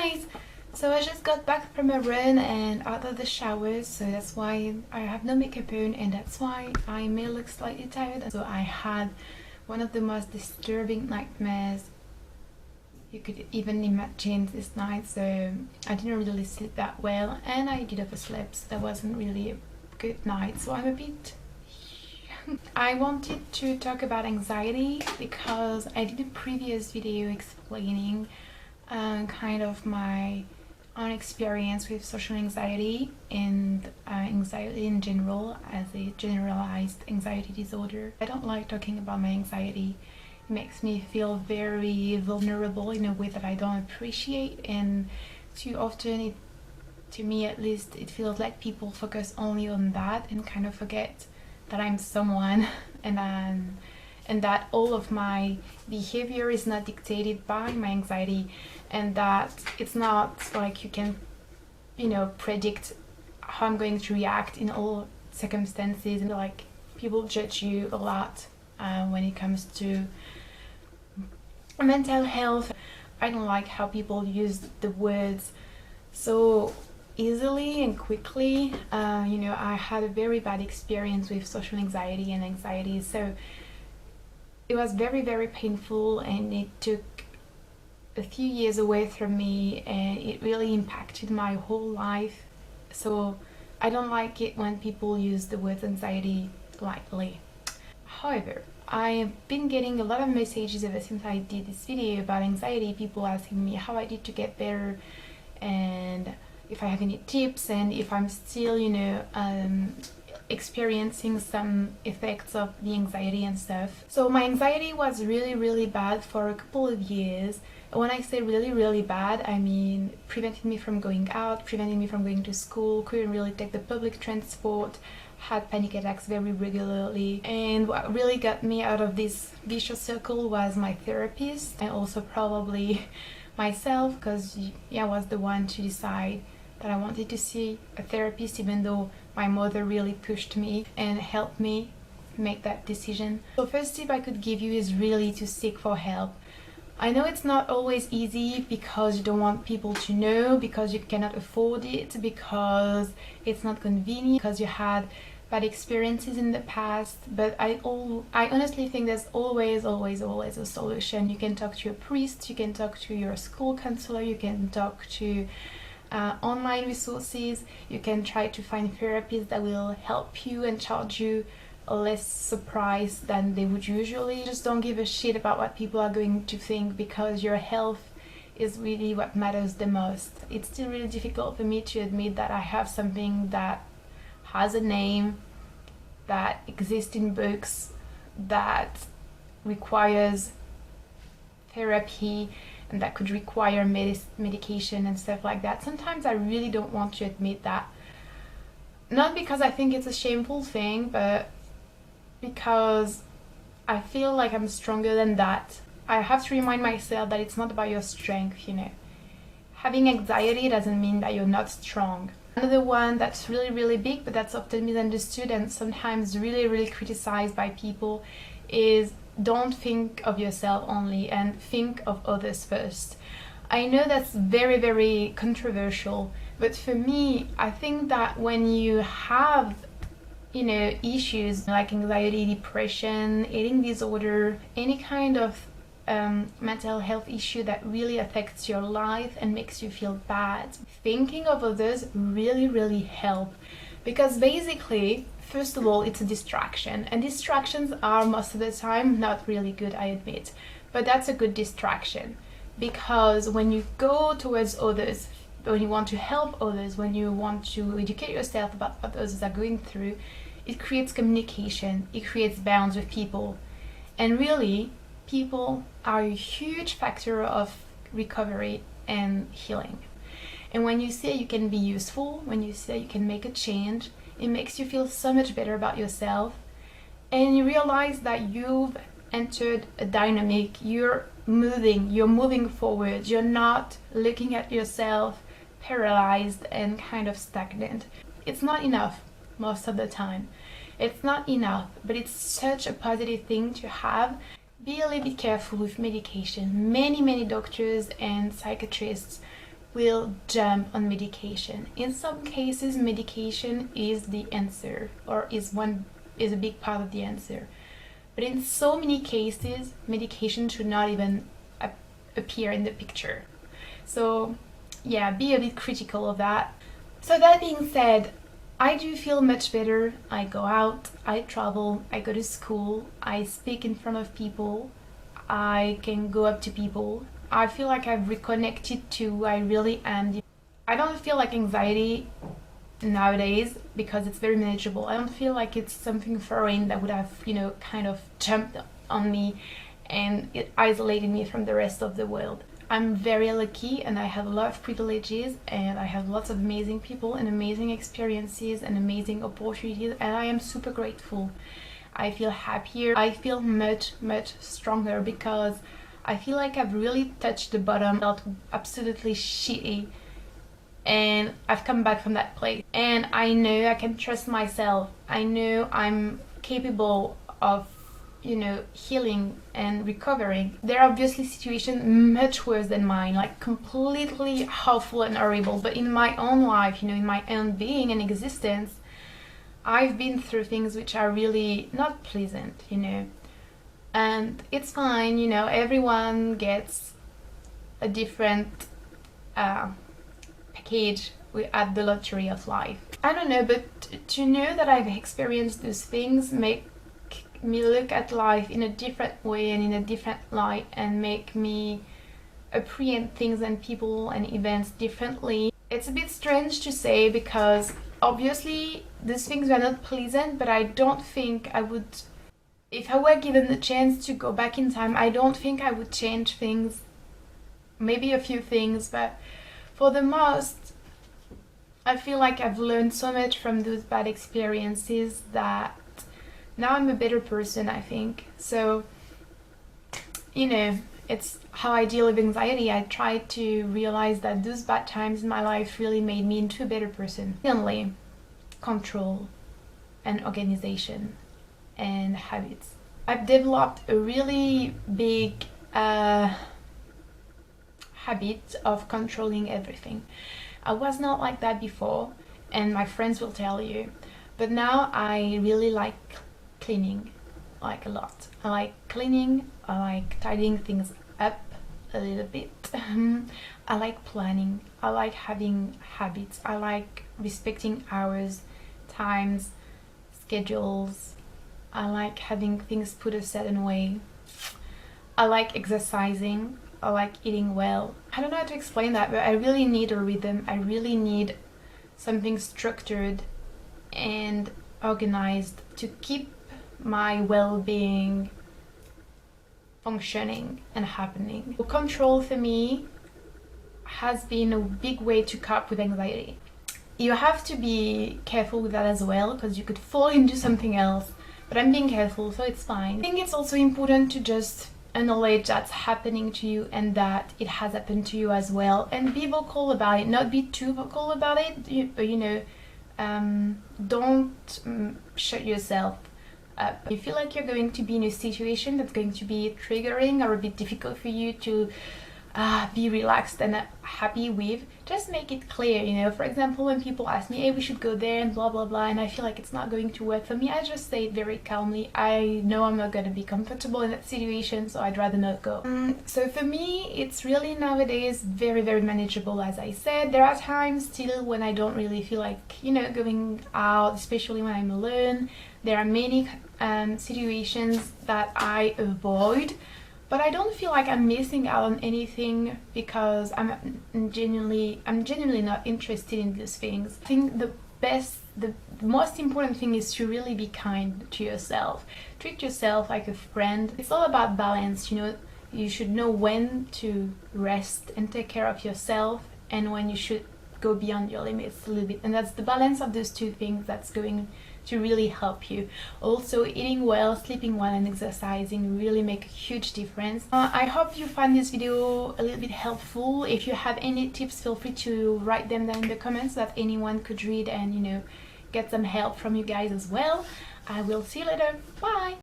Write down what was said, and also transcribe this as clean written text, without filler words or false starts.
guys! So I just got back from a run and out of the shower, so that's why I have no makeup on and that's why I may look slightly tired. So I had one of the most disturbing nightmares you could even imagine this night, so I didn't really sleep that well and I did oversleep, so that wasn't really a good night, so I'm a bit... I wanted to talk about anxiety because I did a previous video explaining kind of my own experience with social anxiety and anxiety in general as a generalized anxiety disorder. I don't like talking about my anxiety. It makes me feel very vulnerable in a way that I don't appreciate, and too often, to me at least, it feels like people focus only on that and kind of forget that I'm someone and that all of my behavior is not dictated by my anxiety, and that it's not like you can, predict how I'm going to react in all circumstances, and like people judge you a lot when it comes to mental health. I don't like how people use the words so easily and quickly. I had a very bad experience with social anxiety and anxiety, so it was very, very painful, and it took a few years away from me and it really impacted my whole life. So I don't like it when people use the word anxiety lightly. However, I've been getting a lot of messages ever since I did this video about anxiety, people asking me how I did to get better and if I have any tips and if I'm still, experiencing some effects of the anxiety and stuff. So my anxiety was really, really bad for a couple of years. When I say really, really bad, I mean preventing me from going out, preventing me from going to school, couldn't really take the public transport, had panic attacks very regularly. And what really got me out of this vicious circle was my therapist, and also probably myself, because I was the one to decide that I wanted to see a therapist, even though my mother really pushed me and helped me make that decision. So first tip I could give you is really to seek for help. I know it's not always easy because you don't want people to know, because you cannot afford it, because it's not convenient, because you had bad experiences in the past, but I honestly think there's always a solution. You can talk to your priest, you can talk to your school counselor, you can talk to online resources, you can try to find therapists that will help you and charge you a less price than they would usually. Just don't give a shit about what people are going to think, because your health is really what matters the most. It's still really difficult for me to admit that I have something that has a name, that exists in books, that requires therapy, and that could require medication and stuff like that. Sometimes I really don't want to admit that. Not because I think it's a shameful thing, but because I feel like I'm stronger than that. I have to remind myself that it's not about your strength, Having anxiety doesn't mean that you're not strong. Another one that's really, really big, but that's often misunderstood and sometimes really, really criticized by people, is don't think of yourself only and think of others first. I know that's very, very controversial, but for me, I think that when you have issues like anxiety, depression, eating disorder, any kind of mental health issue that really affects your life and makes you feel bad, thinking of others really, really help, because basically, first of all, it's a distraction, and distractions are most of the time not really good, I admit, but that's a good distraction, because when you go towards others, when you want to help others, when you want to educate yourself about what others are going through, it creates communication, it creates bonds with people, and really, people are a huge factor of recovery and healing. And when you say you can be useful, when you say you can make a change, it makes you feel so much better about yourself, and you realize that you've entered a dynamic, you're moving forward, you're not looking at yourself paralyzed and kind of stagnant. It's not enough most of the time. It's not enough, but it's such a positive thing to have. Be a little bit careful with medication. Many doctors and psychiatrists will jump on medication. In some cases, medication is the answer, or is a big part of the answer. But in so many cases, medication should not even appear in the picture. So yeah, be a bit critical of that. So that being said, I do feel much better. I go out, I travel, I go to school, I speak in front of people, I can go up to people. I feel like I've reconnected to who I really am. I don't feel like anxiety nowadays because it's very manageable. I don't feel like it's something foreign that would have, kind of jumped on me and it isolated me from the rest of the world. I'm very lucky and I have a lot of privileges and I have lots of amazing people and amazing experiences and amazing opportunities, and I am super grateful. I feel happier. I feel much stronger because I feel like I've really touched the bottom. I felt absolutely shitty and I've come back from that place, and I know I can trust myself. I know I'm capable of healing and recovering. There are obviously situations much worse than mine, like completely awful and horrible, but in my own life, in my own being and existence, I've been through things which are really not pleasant, and it's fine. Everyone gets a different package at the lottery of life. I don't know, but to know that I've experienced those things make me look at life in a different way and in a different light, and make me apprehend things and people and events differently. It's a bit strange to say because obviously these things were not pleasant, but I don't think I would, if I were given the chance to go back in time, I don't think I would change things. Maybe a few things, but for the most, I feel like I've learned so much from those bad experiences that now I'm a better person, I think. So, it's how I deal with anxiety. I try to realize that those bad times in my life really made me into a better person. Secondly, control and organization and habits. I've developed a really big habit of controlling everything. I was not like that before, and my friends will tell you. But now I really like cleaning, like a lot. I like cleaning, I like tidying things up a little bit. I like planning, I like having habits, I like respecting hours, times, schedules. I like having things put a certain way. I like exercising, I like eating well. I don't know how to explain that, but I really need a rhythm. I really need something structured and organized to keep my well-being functioning and happening. Control for me has been a big way to cope with anxiety. You have to be careful with that as well, because you could fall into something else, but I'm being careful, so it's fine. I think it's also important to just acknowledge that's happening to you and that it has happened to you as well, and be vocal about it. Not be too vocal about it, don't shut yourself up. You feel like you're going to be in a situation that's going to be triggering or a bit difficult for you to be relaxed and happy with, just make it clear. For example, when people ask me, hey, we should go there and blah blah blah, and I feel like it's not going to work for me, I just say it very calmly. I know I'm not going to be comfortable in that situation, so I'd rather not go. So for me, it's really nowadays very manageable. As I said, there are times still when I don't really feel like going out, especially when I'm alone. There are many situations that I avoid, but I don't feel like I'm missing out on anything because I'm genuinely not interested in these things. I think the most important thing is to really be kind to yourself. Treat yourself like a friend. It's all about balance, you should know when to rest and take care of yourself, and when you should go beyond your limits a little bit. And that's the balance of those two things that's going to really help you. Also, eating well, sleeping well, and exercising really make a huge difference. I hope you find this video a little bit helpful. If you have any tips, feel free to write them down in the comments so that anyone could read and get some help from you guys as well. I will see you later. Bye!